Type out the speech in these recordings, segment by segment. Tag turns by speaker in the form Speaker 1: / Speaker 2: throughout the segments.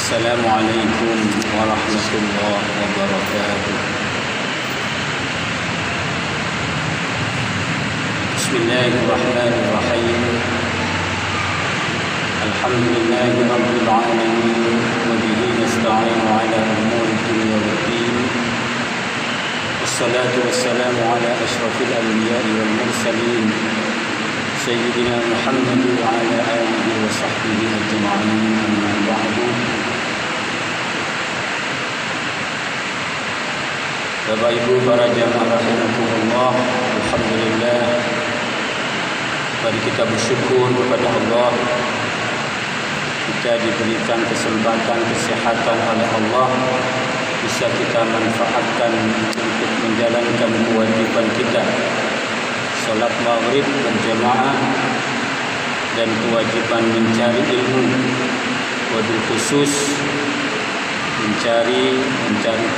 Speaker 1: Assalamualaikum warahmatullahi wabarakatuh. Bismillahirrahmanirrahim. Alhamdulillahi rabbil alamin wa bihi nasta'inu ala umuri dunya waddin. Wassalatu wassalamu ala asyrafil anbiya'i wal mursalin sayyidina Muhammad wa ala alihi wa sahbihi ajma'in. Amma ba'du. Bapak Ibu para jamaah rahimakumullah, alhamdulillah, mari kita bersyukur kepada Allah. Kita diberikan kesempatan kesehatan oleh Allah, bisa kita manfaatkan untuk menjalankan kewajiban kita, salat maghrib berjamaah dan kewajiban mencari ilmu, wabil khusus mencari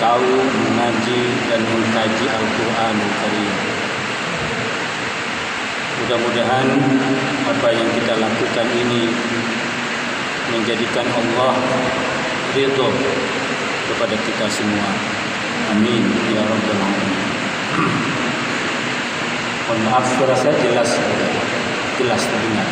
Speaker 1: tahu, mengaji dan mengkaji Al-Quranul Karim. Mudah-mudahan apa yang kita lakukan ini menjadikan Allah ridho kepada kita semua. Amin ya rabbal alamin. Mohon maaf suara saya jelas terdengar.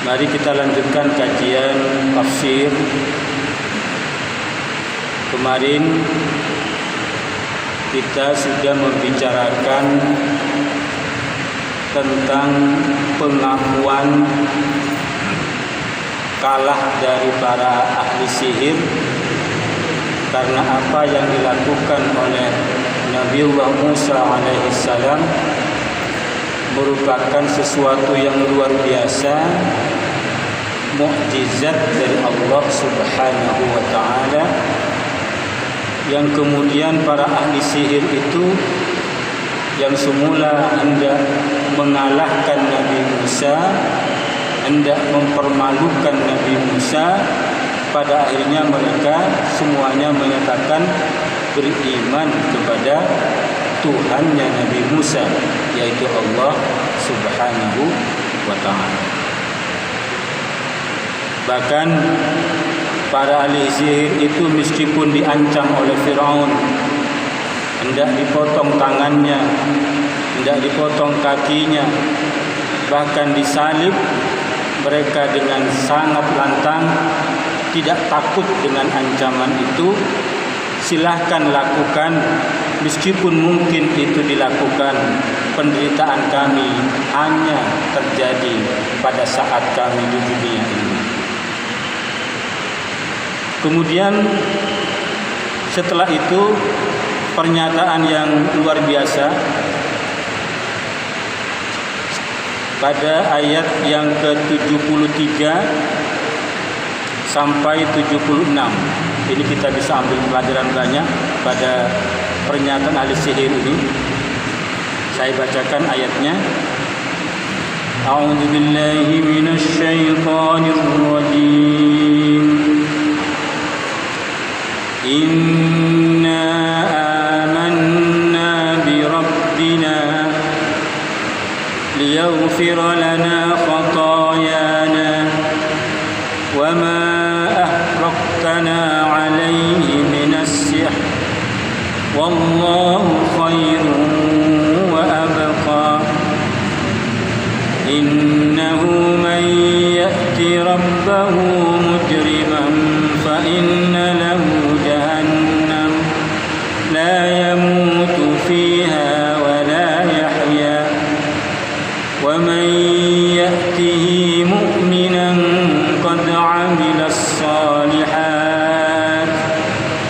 Speaker 1: Mari kita lanjutkan kajian tafsir. Kemarin kita sudah membicarakan tentang pengakuan kalah dari para ahli sihir karena apa yang dilakukan oleh Nabiullah Musa alaihissalam merupakan sesuatu yang luar biasa, mukjizat dari Allah Subhanahu wa taala, yang kemudian para ahli sihir itu yang semula hendak mengalahkan Nabi Musa, hendak mempermalukan Nabi Musa, pada akhirnya mereka semuanya menyatakan beriman kepada Tuhannya Nabi Musa, yaitu Allah Subhanahu wa ta'ala. Bahkan para ahli sihir itu meskipun diancam oleh Firaun, hendak dipotong tangannya, hendak dipotong kakinya, bahkan disalib, mereka dengan sangat lantang, tidak takut dengan ancaman itu. Silahkan lakukan, meskipun mungkin itu dilakukan, penderitaan kami hanya terjadi pada saat kami di dunia ini. Kemudian setelah itu pernyataan yang luar biasa pada ayat yang ke-73 sampai 76. Ini kita bisa ambil pelajaran banyak pada pernyataan ahli sihir ini. Saya bacakan ayatnya. A'udzu billahi minasy syaithanir rajim. Inna amanna bi rabbina liyaghfira lana khatayana wa ma أحرقتنا عليه من السحر والله خير وأبقى إنه من يأت ربه مجرما فإن له جهنم لا يموت فيها ولا يحيا ومن يأته مؤمنا قد عمل الصالحات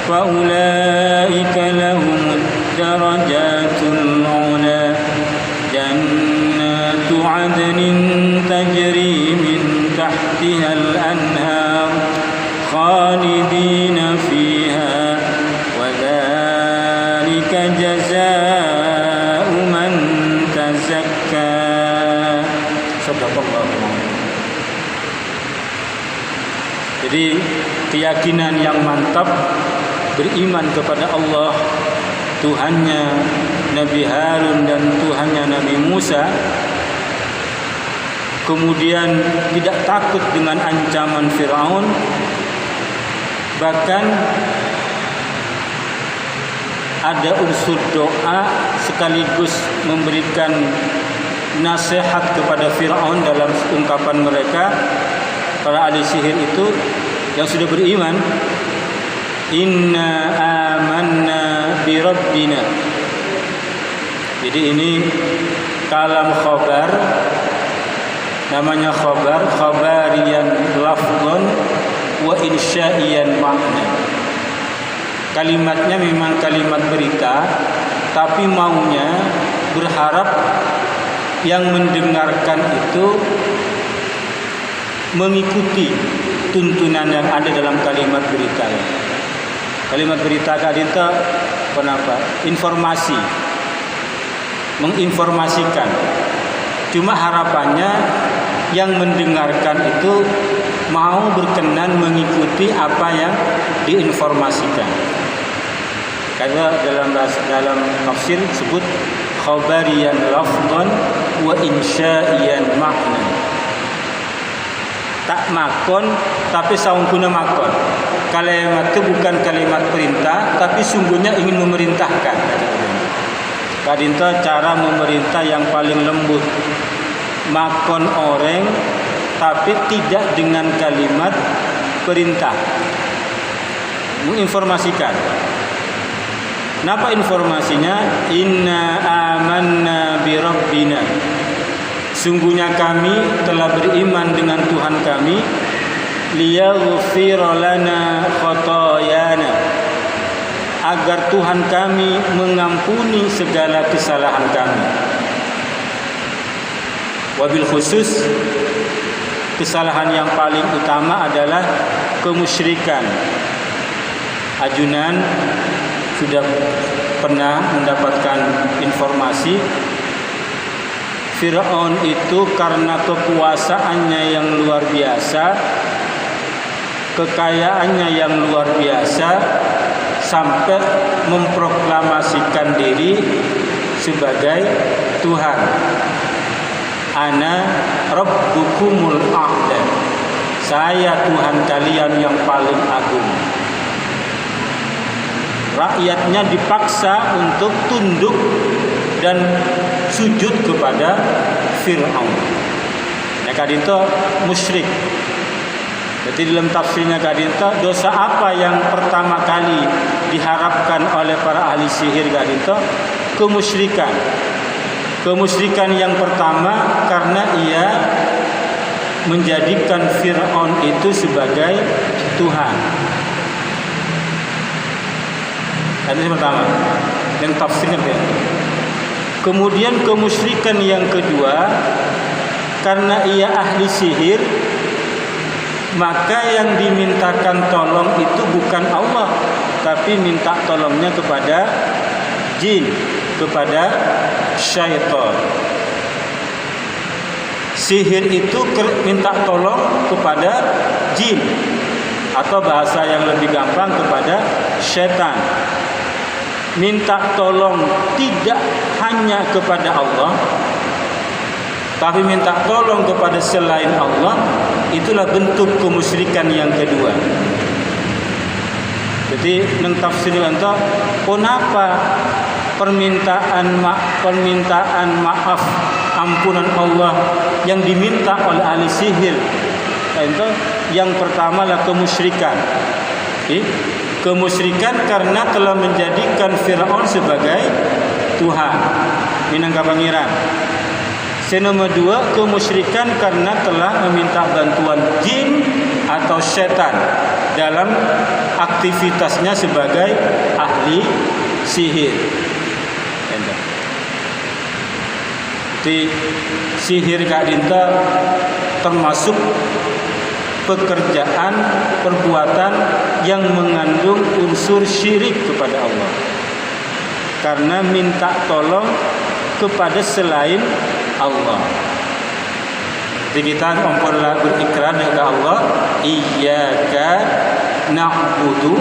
Speaker 1: فأولئك لهم الدرجات العلى جنات عدن تجري من تحت تحتها الأنهار خالدين فيها وذلك جزاء من تزكى. Sadaqallahu. Jadi keyakinan yang mantap, beriman kepada Allah, Tuhannya Nabi Harun dan Tuhannya Nabi Musa, kemudian tidak takut dengan ancaman Firaun, bahkan ada unsur doa sekaligus memberikan nasihat kepada Firaun dalam ungkapan mereka, para ahli sihir itu yang sudah beriman, inna amanna bi rabbina. Jadi ini kalam khabar, namanya khabar, khabariyan lafdhun wa insyaiyan makna. Kalimatnya memang kalimat berita, tapi maunya berharap yang mendengarkan itu mengikuti tuntunan yang ada dalam kalimat berita. Kalimat berita tadi itu kenapa? Informasi, menginformasikan. Cuma harapannya yang mendengarkan itu mau berkenan mengikuti apa yang diinformasikan. Karena dalam tafsir disebut khabariyan lafdhan wa insyaiyan makna. Tak makon tapi saungkuna makon. Kalimat itu bukan kalimat perintah, tapi sungguhnya ingin memerintahkan. Kadinta cara memerintah yang paling lembut, makon orang, tapi tidak dengan kalimat perintah, menginformasikan. Kenapa informasinya? Inna amanna bi rabbina. Sungguhnya kami telah beriman dengan Tuhan kami, liyaghfir lana khatayana, agar Tuhan kami mengampuni segala kesalahan kami. Wabil khusus, kesalahan yang paling utama adalah kemusyrikan. Ajunan sudah pernah mendapatkan informasi Firaun itu karena kekuasaannya yang luar biasa, kekayaannya yang luar biasa, sampai memproklamasikan diri sebagai Tuhan. Ana rabbukumul a'la, saya Tuhan kalian yang paling agung. Rakyatnya dipaksa untuk tunduk dan sujud kepada Firaun. Ya kadinto musyrik. Jadi dalam tafsirnya kadinto, dosa apa yang pertama kali diharapkan oleh para ahli sihir kadinto? Kemusyrikan. Kemusyrikan yang pertama karena ia menjadikan Firaun itu sebagai Tuhan. Itu yang pertama. Yang tafsirnya ya. Kemudian kemusyrikan yang kedua, karena ia ahli sihir, maka yang dimintakan tolong itu bukan Allah, tapi minta tolongnya kepada jin, kepada syaitan. Sihir itu minta tolong kepada jin, atau bahasa yang lebih gampang kepada syaitan. Minta tolong tidak hanya kepada Allah, tapi minta tolong kepada selain Allah, itulah bentuk kemusyrikan yang kedua. Jadi mentafsir untuk kenapa permintaan maaf, ampunan Allah yang diminta oleh ahli sihir, itu yang pertama adalah kemusyrikan. Kemusyrikan karena telah menjadikan Firaun sebagai Tuhan, minangka pangeran. Nomor dua, kemusyrikan karena telah meminta bantuan jin atau setan dalam aktivitasnya sebagai ahli sihir. Jadi sihir kadinta termasuk pekerjaan, perbuatan yang mengandung unsur syirik kepada Allah. Karena minta tolong kepada selain Allah. Jadi kita umpamanya berikrar kepada Allah, iyyaka na'budu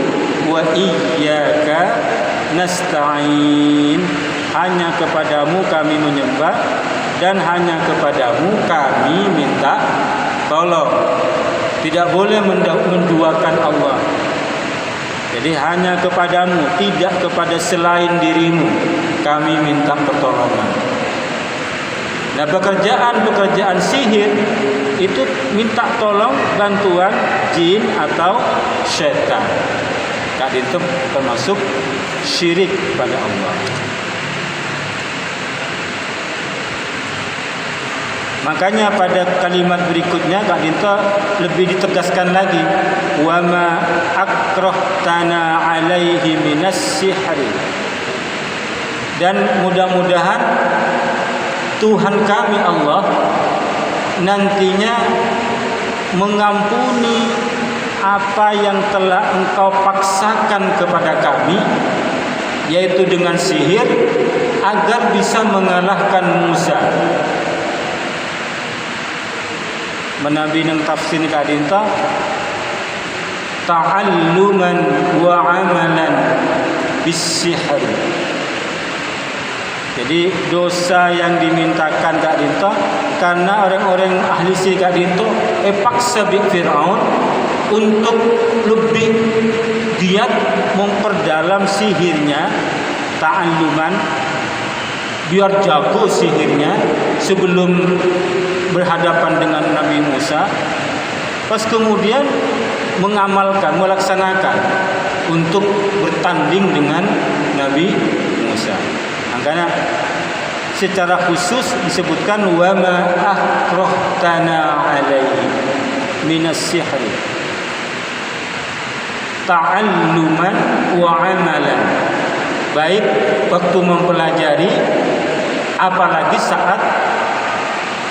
Speaker 1: wa iyyaka nasta'in. Hanya kepadamu kami menyembah dan hanya kepadamu kami minta tolong. Tidak boleh menduakan Allah. Jadi hanya kepadamu, tidak kepada selain dirimu kami minta pertolongan. Nah, pekerjaan sihir itu minta tolong bantuan jin atau syaitan. Itu termasuk syirik pada Allah. Makanya pada kalimat berikutnya Kak Dinto lebih ditegaskan lagi, wa ma akrahtana alaihi minas sihri. Dan mudah-mudahan Tuhan kami Allah nantinya mengampuni apa yang telah Engkau paksakan kepada kami, yaitu dengan sihir, agar bisa mengalahkan Musa. Menabi nang tafsir Kak Dinto, ta'alluman wa amalan bis-sihr. Jadi dosa yang dimintakan Kak Dinto karena orang-orang ahli sihir Kak Dinto paksa Fir'aun untuk lebih giat memperdalam sihirnya, ta'alluman, biar jago sihirnya sebelum berhadapan dengan Nabi Musa. Pas kemudian mengamalkan, melaksanakan untuk bertanding dengan Nabi Musa. Makanya secara khusus disebutkan wa ma akrahtana alaihi minas sihri ta'alluman wa amalan. Baik waktu mempelajari, apalagi saat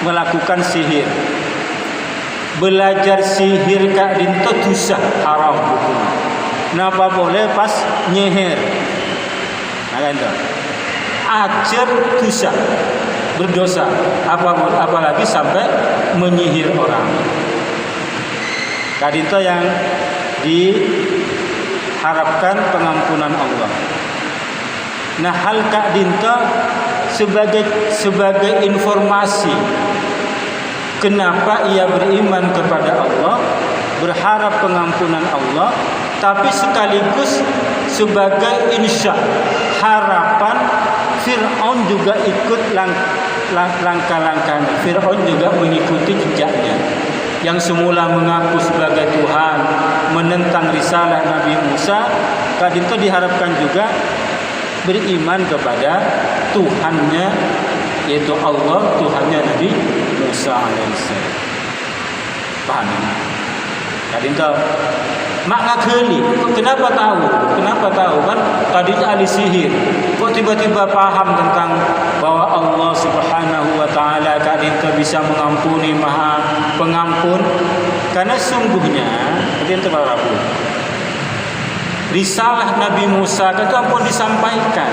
Speaker 1: melakukan sihir. Belajar sihir Kak Dinto dosa, haram hukum. Napa boleh pas nyeher? Nah kan itu. Ajar dosa, berdosa. Apalagi sampai menyihir orang. Kak Dinto yang diharapkan pengampunan Allah. Nah, hal Kak Dinto sebagai informasi kenapa ia beriman kepada Allah, berharap pengampunan Allah, tapi sekaligus sebagai insya harapan Fir'aun juga ikut langkah-langkahnya. Fir'aun juga mengikuti jejaknya. Yang semula mengaku sebagai Tuhan, menentang risalah Nabi Musa, Kak Dinto diharapkan juga beriman kepada Tuhannya, yaitu Allah, Tuhannya Nabi Musa alaihissalam. Paham? Kak Dinto makna keli, kenapa tahu? Kenapa tahu? Kan tadinya ahli sihir, kok tiba-tiba paham tentang bahwa Allah Subhanahu wa taala Kak Dinto bisa mengampuni, Maha Pengampun. Karena sungguhnya Kak Dinto Rabu, risalah Nabi Musa itu ampun disampaikan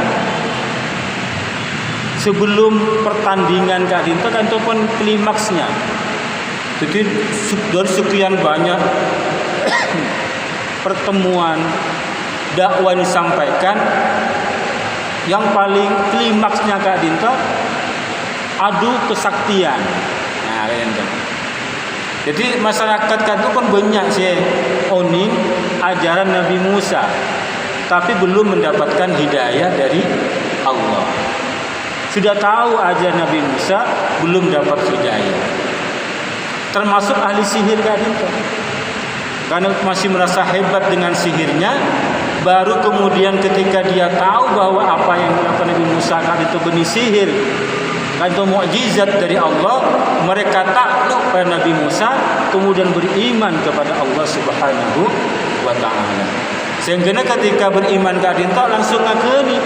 Speaker 1: sebelum pertandingan Kak Dinto kan itu pun klimaksnya. Jadi dari sekian banyak pertemuan dakwah disampaikan, yang paling klimaksnya Kak Dinto adu kesaktian. Nah, gitu. Jadi masyarakat kan itu kan banyak sih oning ajaran Nabi Musa, tapi belum mendapatkan hidayah dari Allah. Sudah tahu ajaran Nabi Musa, belum dapat hidayah. Termasuk ahli sihir Kak Dinto. Karena masih merasa hebat dengan sihirnya, baru kemudian ketika dia tahu bahwa apa yang dilakukan Nabi Musa itu benih sihir, itu mukjizat dari Allah, mereka takluk pada Nabi Musa, kemudian beriman kepada Allah Subhanahu wa taala. Sehingga ketika beriman Kak Dinto langsung ngakeni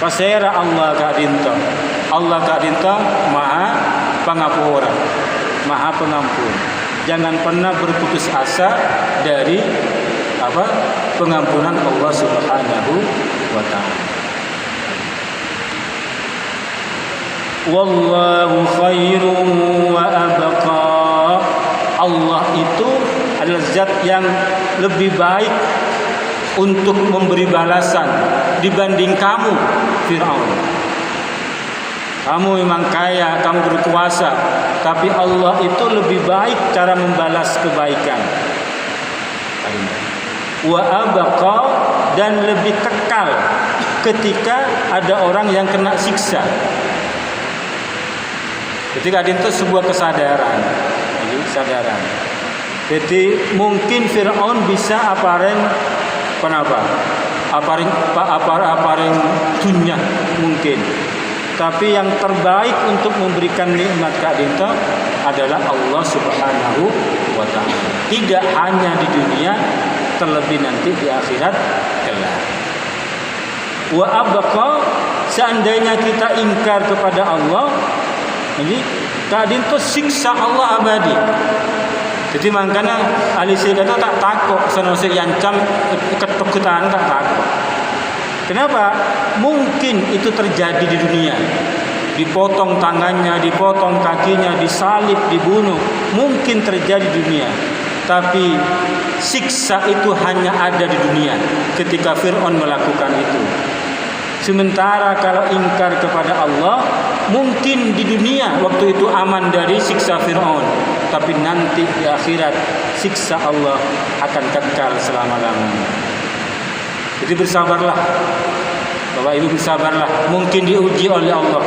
Speaker 1: pasera Allah Kak Dinto. Allah Kak Dinto Maha Pangapura, Maha Pengampun. jangan pernah berputus asa dari pengampunan Allah Subhanahu wa taala. Wallahu khairun wa abqa. Allah itu adalah zat yang lebih baik untuk memberi balasan dibanding kamu, Fir'aun. Kamu memang kaya, kamu berkuasa, tapi Allah itu lebih baik cara membalas kebaikan. Wa abqa, dan lebih kekal ketika ada orang yang kena siksa. Ketika itu sebuah kesadaran. Jadi mungkin Fir'aun bisa apareng dunia mungkin. Tapi yang terbaik untuk memberikan nikmat Kak Dinto adalah Allah Subhanahu wa taala. Tidak hanya di dunia, terlebih nanti di akhirat kelak. Wa abqa, seandainya kita ingkar kepada Allah, jadi Kak Dinto siksa Allah abadi. Jadi makanya ahli sihir itu tak takut senose yancam ketakutan, tak takut. Kenapa? Mungkin itu terjadi di dunia. Dipotong tangannya, dipotong kakinya, disalib, dibunuh. Mungkin terjadi di dunia. Tapi siksa itu hanya ada di dunia ketika Fir'aun melakukan itu. Sementara kalau ingkar kepada Allah, mungkin di dunia waktu itu aman dari siksa Fir'aun, tapi nanti di akhirat siksa Allah akan kekal selama-lamanya. Jadi bersabarlah, Bapak Ibu, bersabarlah. Mungkin diuji oleh Allah,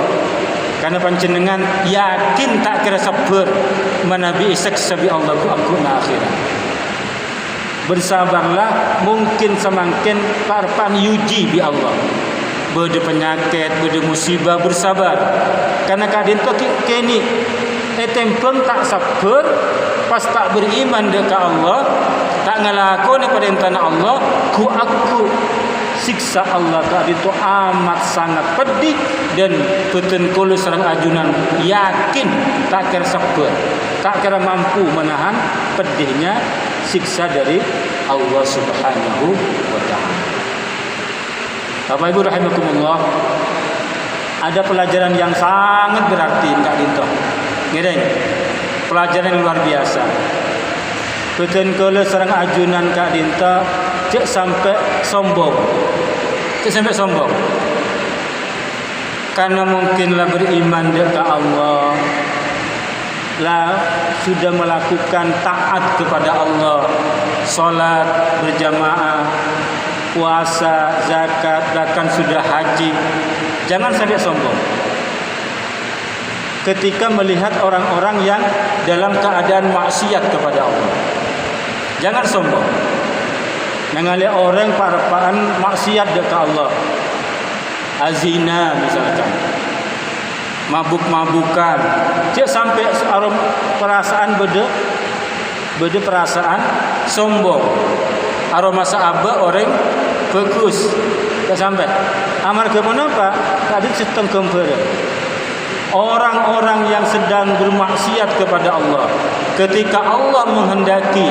Speaker 1: karena panjenengan yakin tak kira sabar menabi siksa bi Allah aku na akhirat. Bersabarlah, mungkin semakin parpan yuji bi Allah. Beda penyakit, beda musibah, bersabar. Karena kadin to kini tempeng tak sabar, pas tak beriman dekat Allah, tak ngelakoni perintah Allah, aku siksa Allah kadin to amat sangat pedih dan beten kulo serang ajunan yakin tak kira sabar, tak kira mampu menahan pedihnya siksa dari Allah Subhanahu wa taala. Bapak Ibu rahimakumullah, ada pelajaran yang sangat berarti Kak Dinto. Ngereng, pelajaran yang luar biasa. Beten kala sareng ajunan Kak Dinto cek sampai sombong. Karena mungkinlah beriman dekat Allah, lah sudah melakukan taat kepada Allah, salat berjamaah, puasa, zakat, bahkan sudah haji. Jangan sampai sombong ketika melihat orang-orang yang dalam keadaan maksiat kepada Allah. Jangan sombong. Mengalih orang parpaan maksiat dekat Allah. Azina misalkan, mabuk-mabukan, cek sampai perasaan beda perasaan sombong. Aroma sahabat orang bagus, tak sampai. Amar ke mana pak? Tadi setengah kembali. Orang-orang yang sedang bermaksiat kepada Allah, ketika Allah menghendaki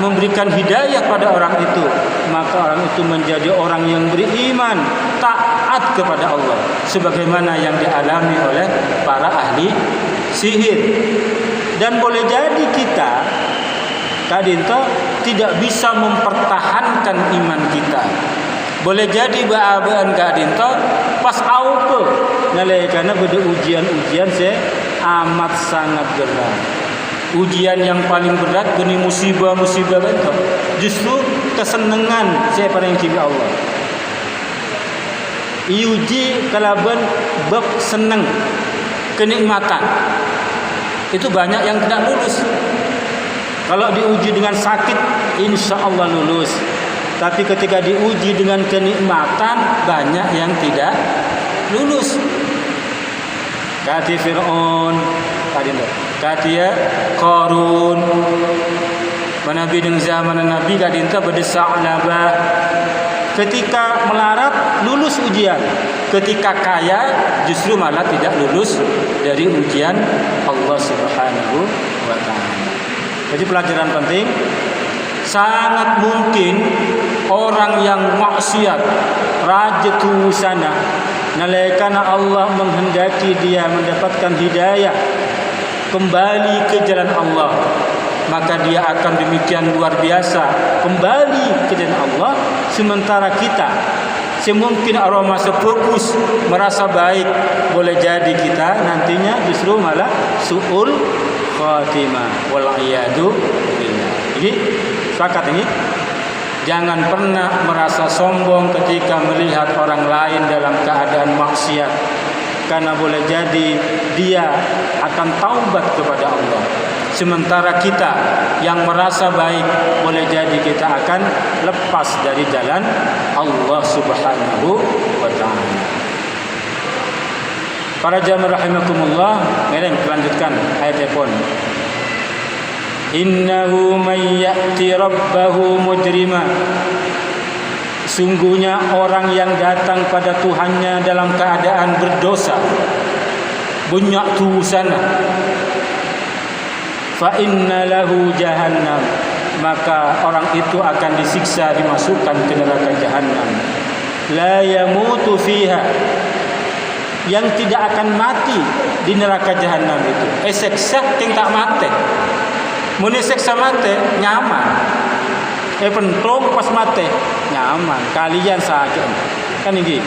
Speaker 1: memberikan hidayah pada orang itu, maka orang itu menjadi orang yang beriman, taat kepada Allah, sebagaimana yang dialami oleh para ahli sihir. Dan boleh jadi kita Kak Dinto tidak bisa mempertahankan iman kita. Boleh jadi baabaan Kak Dinto pas auto nalai karena beda ujian-ujian saya amat sangat berat. Ujian yang paling berat geni musibah-musibah itu justru kesenangan saya pada yang cipta Allah. Iuji kalaban bab senang kenikmatan itu banyak yang tidak lulus. Kalau diuji dengan sakit, insya Allah lulus. Tapi ketika diuji dengan kenikmatan, banyak yang tidak lulus. Kati Fir'aun, kati Qarun, Nabi dengan zaman Nabi kadinta berdesak labah. Ketika melarat, lulus ujian. Ketika kaya, justru malah tidak lulus dari ujian Allah Subhanahu wa ta'ala. Jadi pelajaran penting, sangat mungkin orang yang maksiat, rajatu sana, nalaikana Allah menghendaki dia mendapatkan hidayah kembali ke jalan Allah, maka dia akan demikian luar biasa kembali ke jalan Allah. Sementara kita semungkin aroma sefokus merasa baik, boleh jadi kita nantinya justru malah su'ul khatimah wal iyadu billah. Jadi sepakat ini, jangan pernah merasa sombong ketika melihat orang lain dalam keadaan maksiat, karena boleh jadi dia akan taubat kepada Allah. Sementara kita yang merasa baik, boleh jadi kita akan lepas dari jalan Allah Subhanahu wa ta'ala. Para jamaah rahimakumullah, mari kita lanjutkan ayat telepon. Innahu may ya'ti rabbahu mujrima. Sungguhnya orang yang datang pada Tuhannya dalam keadaan berdosa, banyak dosanya, fa inna lahu jahannam, maka orang itu akan disiksa, dimasukkan ke neraka jahannam. La yamutu fiha, yang tidak akan mati di neraka jahannam itu. Seksa yang tak mati. Muni seksa mati nyaman. Pentung pas mati nyaman. Kalian saja kan ini.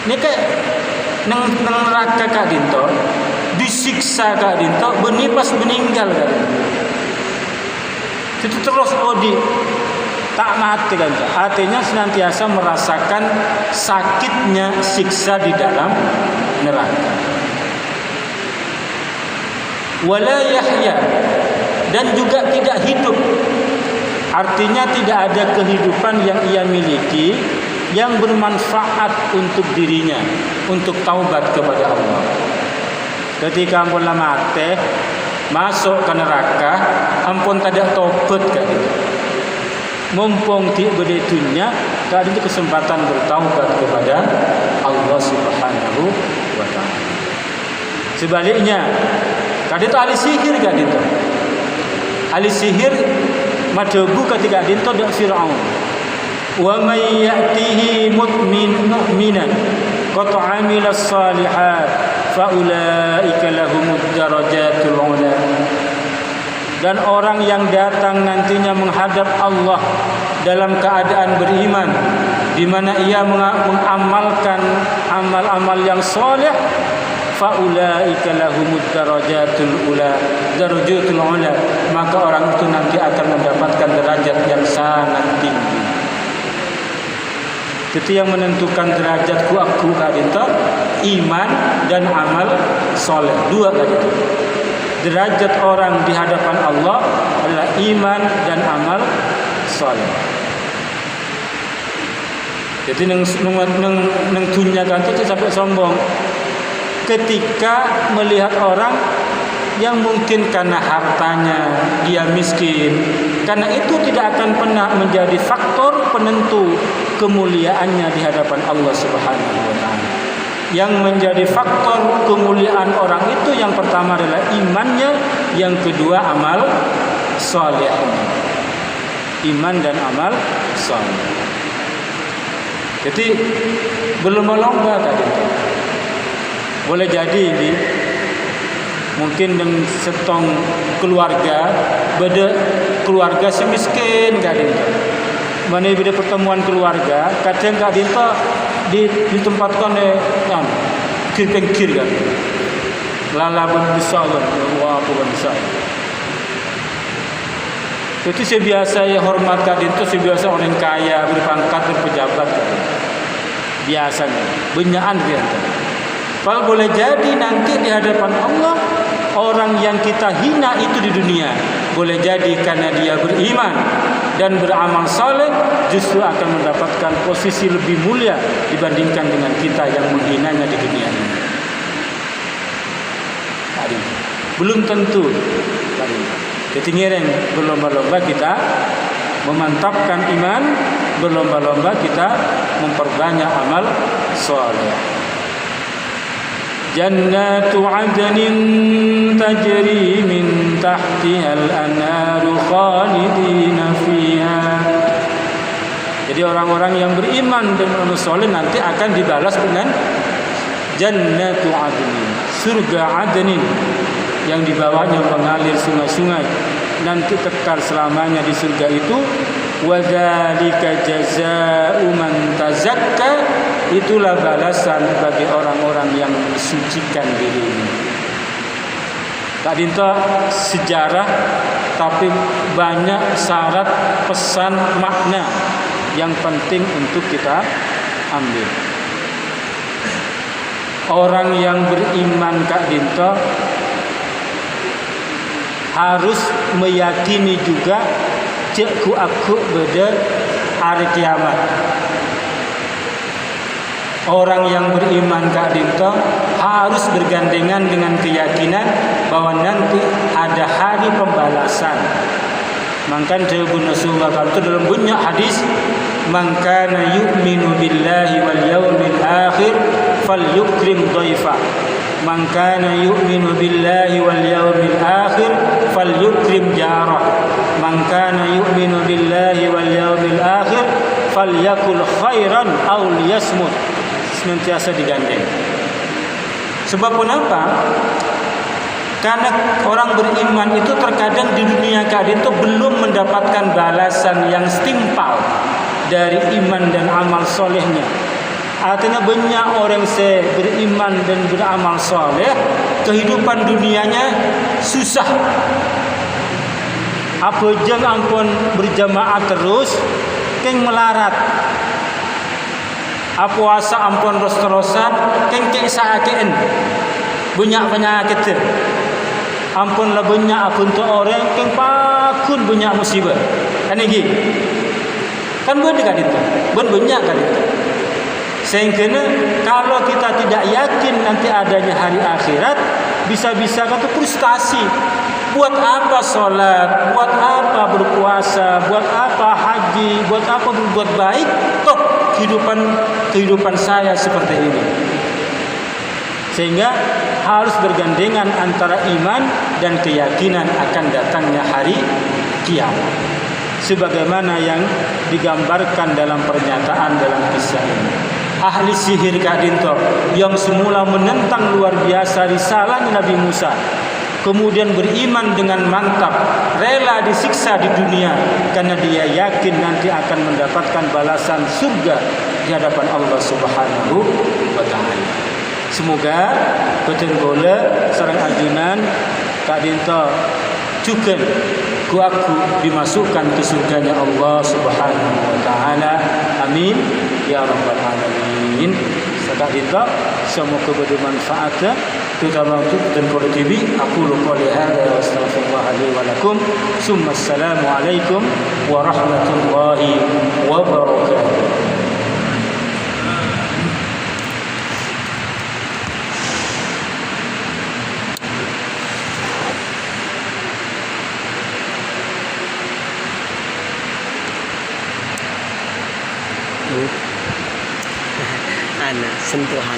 Speaker 1: Ini kayak nang neraka kak dinto, disiksa kak dinto, benih pas meninggal kan. Itu terus odi tak mati kan. Artinya senantiasa merasakan sakitnya siksa di dalam neraka. Wala yahya, dan juga tidak hidup. Artinya tidak ada kehidupan yang ia miliki yang bermanfaat untuk dirinya, untuk taubat kepada Allah. Ketika ampun mati, masuk ke neraka, ampun tidak taubat kan. Mumpung di dunia, tak ada kesempatan bertaubat kepada Allah Subhanahu wa ta'ala. Sebaliknya, kadang itu ahli sihir kan itu. Ahli sihir madebu ketika dinto dak Firaun. Wa may ya'tihi mu'minan qad 'amila shalihat fa ulaika lahumud darajatul 'ula. Dan orang yang datang nantinya menghadap Allah dalam keadaan beriman, di mana ia mengamalkan amal-amal yang soleh, faulaika lahumud darajatul ula, darajatul ula, maka orang itu nanti akan mendapatkan derajat yang sangat tinggi. Itu yang menentukan derajatku aku kadinta iman dan amal soleh. Dua kali itu. Derajat orang di hadapan Allah adalah iman dan amal soleh. Jadi neng dunia kan itu sampai sombong. Ketika melihat orang yang mungkin karena hartanya dia miskin, karena itu tidak akan pernah menjadi faktor penentu kemuliaannya di hadapan Allah Subhanahu wa ta'ala. Yang menjadi faktor kemuliaan orang itu yang pertama adalah imannya, yang kedua amal saleh. Iman dan amal saleh. Jadi berlomba-lomba tadi. Boleh jadi ini mungkin dengan setong keluarga, beda keluarga semiskin kadang. Mana beda pertemuan keluarga, kadang kadang ditempatkan kan kir kan. Lala besar kan, wah bukan besar. Itu sebiasa ya hormat kadang itu sebiasa orang kaya, berpangkat, berpejabat kan. Biasanya benyaan dia. Kalau boleh jadi nanti di hadapan Allah orang yang kita hina itu di dunia, boleh jadi karena dia beriman dan beramal saleh justru akan mendapatkan posisi lebih mulia dibandingkan dengan kita yang menghinanya di dunia ini. Tadi belum tentu. Jadi ngereng berlomba-lomba kita memantapkan iman, berlomba-lomba kita memperbanyak amal saleh. Jannatu 'adnin tajri min tahtiha al-anharu khalidina fiha. Jadi orang-orang yang beriman dan beramal saleh nanti akan dibalas dengan Jannatu 'adnin, surga 'adnin yang di bawahnya mengalir sungai-sungai, nanti kekal selamanya di surga itu. Wa dzalika jazaa'u man tazakka, itulah balasan bagi orang-orang yang mensucikan dirinya. Tak dinta sejarah, tapi banyak syarat pesan makna yang penting untuk kita ambil. Orang yang beriman Kak Dinto harus meyakini juga cekku aku beda hari kiamat. Orang yang beriman Kak Dinto harus bergandengan dengan keyakinan bahwa nanti ada hari pembalasan. Maka Ibnu Rasulullah itu dalam banyak hadis, man kana yu'minu billahi wal yawmil akhir falyukrim dhaifa. Man kana yu'minu billahi wal yawmil akhir falyukrim jarah. Man kana yu'minu billahi wal yawmil akhir falyakul khairan aw liyasmut. Senantiasa digandeng. Sebab kenapa? Karena orang beriman itu terkadang di dunia keadaan itu belum mendapatkan balasan yang setimpal dari iman dan amal solehnya. Artinya banyak orang yang beriman dan beramal soleh, kehidupan dunianya susah. Apa jeng ampun berjamaah terus, keng melarat. Apa puasa ampun ros-terosan, keng saakeen. Banyak penyakit. Ampun lah banyak apun tu orang keng pakun banyak musibah. Kan ini kan banyak kan itu. Banyak kan itu. Sehingga kalau kita tidak yakin nanti adanya hari akhirat, bisa-bisa kata frustasi. Buat apa sholat, buat apa berpuasa, buat apa haji, buat apa berbuat baik, toh kehidupan saya seperti ini. Sehingga harus bergandengan antara iman dan keyakinan akan datangnya hari kiamat. Sebagaimana yang digambarkan dalam pernyataan dalam kisah ini. Ahli sihir Kak Dinto yang semula menentang luar biasa risalahnya Nabi Musa, kemudian beriman dengan mantap, rela disiksa di dunia karena dia yakin nanti akan mendapatkan balasan surga di hadapan Allah Subhanahu wa taala. Semoga betul bola sareng ajunan Kak Dinto cukup ku aku dimasukkan ke surganya Allah Subhanahu wa taala. Amin ya rabbal alamin. Kak Dinto semoga bermanfaat terutama untuk dan produktif. Aku lupa lihat wa astaghfirullah li wa lakum. Summa assalamu alaikum warahmatullahi wabarakatuh.
Speaker 2: Sentuhan.